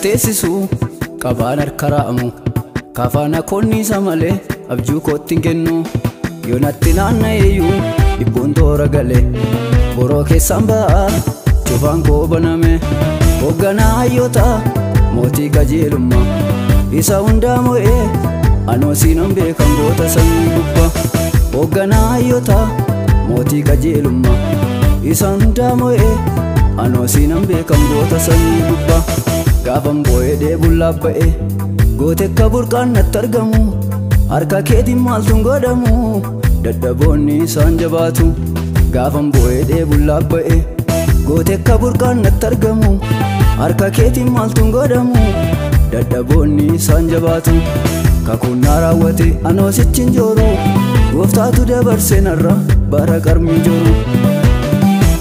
teessisu qabaan harka raa'amu kafaana konniisa malee abjuu kootti hin kennu yoo natti naanna'eeyyuu dhibbuun toora gale boroo keessaan ba'a cufaan koo baname hoogganaa hayyoota mootii qajeelummaa isa hundaa mo'ee anoo siinan beekan goota samii gubbaa hoogganaa hayyoota mootii qajeelummaa isa hundaa mo'ee anoo siinan beekan goota samii gubbaa gaafan boo'ee deebuun laabba'ee goote akka burqaan natti argamu harka keetiin maaltu godhamu dadhaboonni isaan jabaatu gaafan boo'ee deebuun laabba'ee goote akka burqaan natti argamu harka keetiin maaltu godhamu dadhaboonni isaan jabaatu kakuun naa raawwate anoo sichin jooru gooftaatu dabarsee narra bara qarmii jooru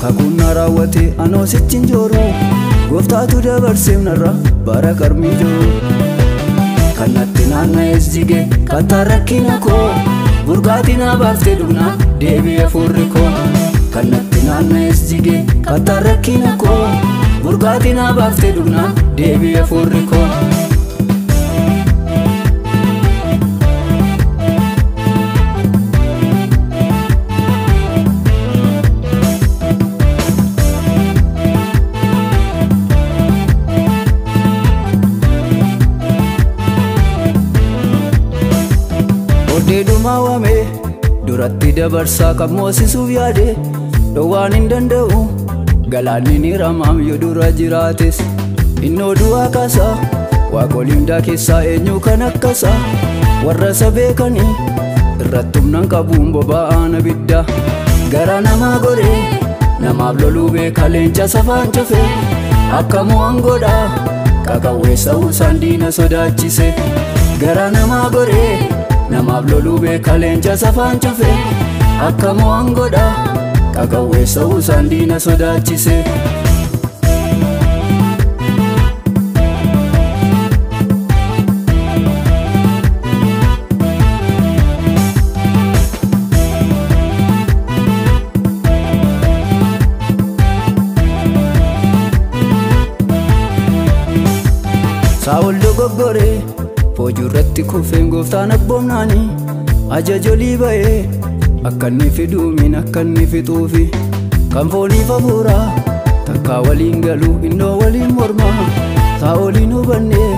kakuun naa raawwate anoo sichin jooru gooftaatu dabarsee narra bara qarmii jooru kanatti naanna'ees jige kattaa rakkina koo burqaatii naa baaftee dhugnaa deebi'ee furri koo kanatti naanna'ees jige kattaa rakkina koo burqaatii naa baaftee dhugnaa deebi'ee furri koo Deedumaa waamee duratti dabarsaa kan moosisuuf yaade dhowwaan hin danda'u galaanni ni ramaam yoo dura jiraates innoo du'aa kaasaa waaqolii hundaa keessaa eenyu kan akkasaa warra isa beekanii irratti humnaan qabuun boba'aan abidda gara namaa godhee namaaf loluu beeka leenca safaan cufee akka mo'an godhaa qaqawweessa uusaan diina sodaachise gara namaa godhee namaaf loluu beeka leenca safaan cufee akka mo'an godhaa qaqawweessa uusaan diina sodaachise Saa'ol dogoggoree Foojurratti kufeen gooftaan abboomnaanii ajajolii ba'ee akka inni fiduumin akka inni fixuufi kan fooniif hafuuraa takkaa waliin galuu innoo waliin mormaa Saa'oliin hubannee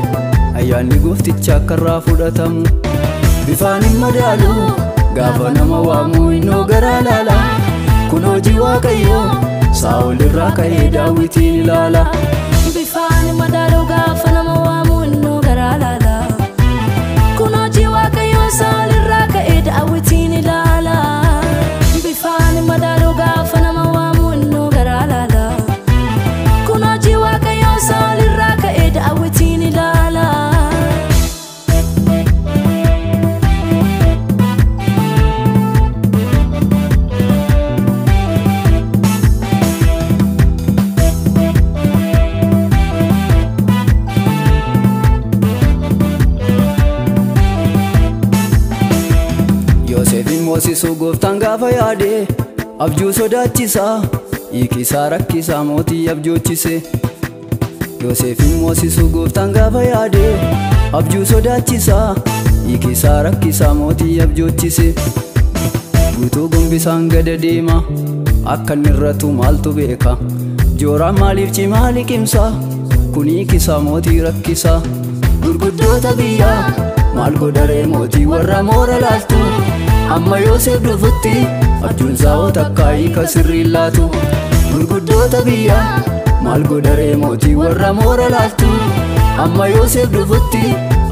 ayyaanni goofticha akka irraa fudhatamu bifaan hin madaalu gaafa nama waamu innoo garaa laala kun hojii waaqayyoo Saa'ol irraa ka'ee Daawitiin ilaala bifaan hin madaalu gaafa nama waamu innoo garaa laala Saa'ol irraa ka'ee Daawitiin ilaala bifaan hin madaalu gaafa nama waamu innoo garaa laala kun hojii waaqayyoo Saa'ol irraa ka'ee Daawitiin ilaala Yoosefin moosisuu gooftaan gaafa yaade abjuu sodaachisaa hiikisaa rakkisaa mootii abjoochise Yoosefin moosisuu gooftaan gaafa yaade abjuu sodaachisaa hiikisaa rakkisaa mootii abjoochise guutuu gombisaan gada deema akka inni irratu maaltu beeka jooraan maaliif cimaa liqimsaa kun hiikisaa mootii rakkisaa gurguddoota biyyaa maal godharee mootii warra moora laaltu amma Yoosef dhufutti abjuun Saa'ol takkaa hiika sirriin laatu gurguddoota biyyaa maal godharee mootii warra moora laaltu amma Yoosef dhufutti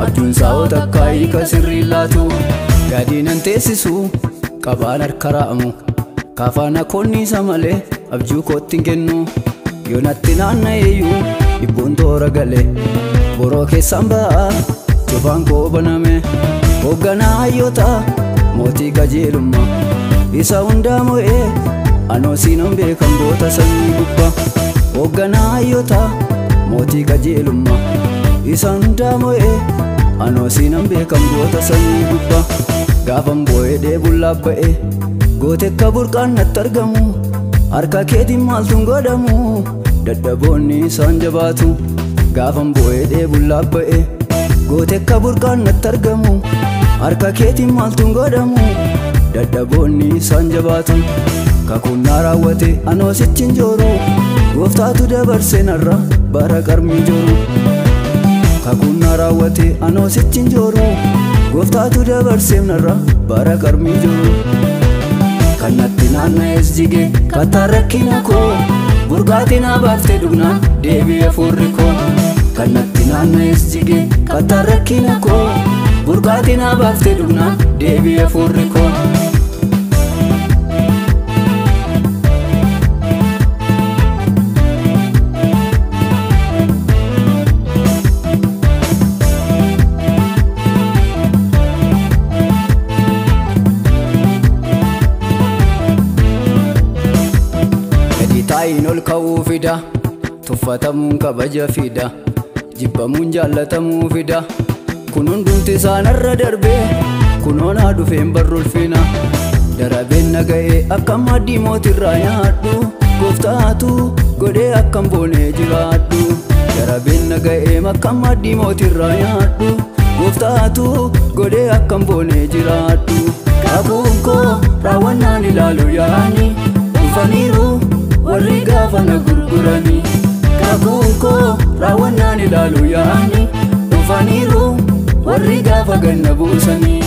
abjuun Saa'ol takkaa hiika sirriin laatu gaadiinan teessisu qabaan harka raa'amu kafaana konniisa malee abjuu kootti hin kennu yoo natti naanna'eeyyuu dhibbuun toora gale boroo keessaan ba'a cufaan koo baname hoogganaa hayyoota mootii qajeelummaa isa hundaa mo'ee anoo siinan beekan goota samii gubbaa hoogganaa hayyoota mootii qajeelummaa isa hundaa mo'ee anoo siinan beekan goota samii gubbaa gaafan boo'ee deebuun laabba'ee goote akka burqaan natti argamu harka keetiin maaltu godhamu dadhaboonni isaan jabaatu gaafan bo'ee dheebuun laabba'e goote akka burqaan natti argamu harka keetiin maaltuun godhamu dadhaboonni isaan jabaatu kakuun naa raawwate anoo sichin jooru gooftaatu dabarsee narra bara qarmii jooru kakuun naa raawwate anoo sichin jooru gooftaatu dabarsee narra bara qarmii jooru kannatti naanna'es jige kattaa rakkina koo burqaatii naa baaftee dhugnaan deebi'ee furri koo kannatti naanna'es jige kattaa rakkina koo burqaatii naa baaftee dhugnaan deebi'ee furri koo taayin ol ka'uu fida tuffatamuun kabaja fida jibbamuun jaallatamuu fida kun hundumti isaanarra darbee kunoo naa dhufeen barrulfina darabeen naga'ee akkam maddii mootirraa nyaadhu gooftaatu godhee akkam boonee jiraadhu darabeen naga'ee akkam maddii mootirraa nyaadhu gooftaatu godhee akkam boonee jiraadhu kakuun koo raawwannaan ilaalu yaani dhufaniiru warri gaafa na gurguranii kakuun koo raawwannaan ilaalu yaani dhufaniiru warri gaafa ganna buusanii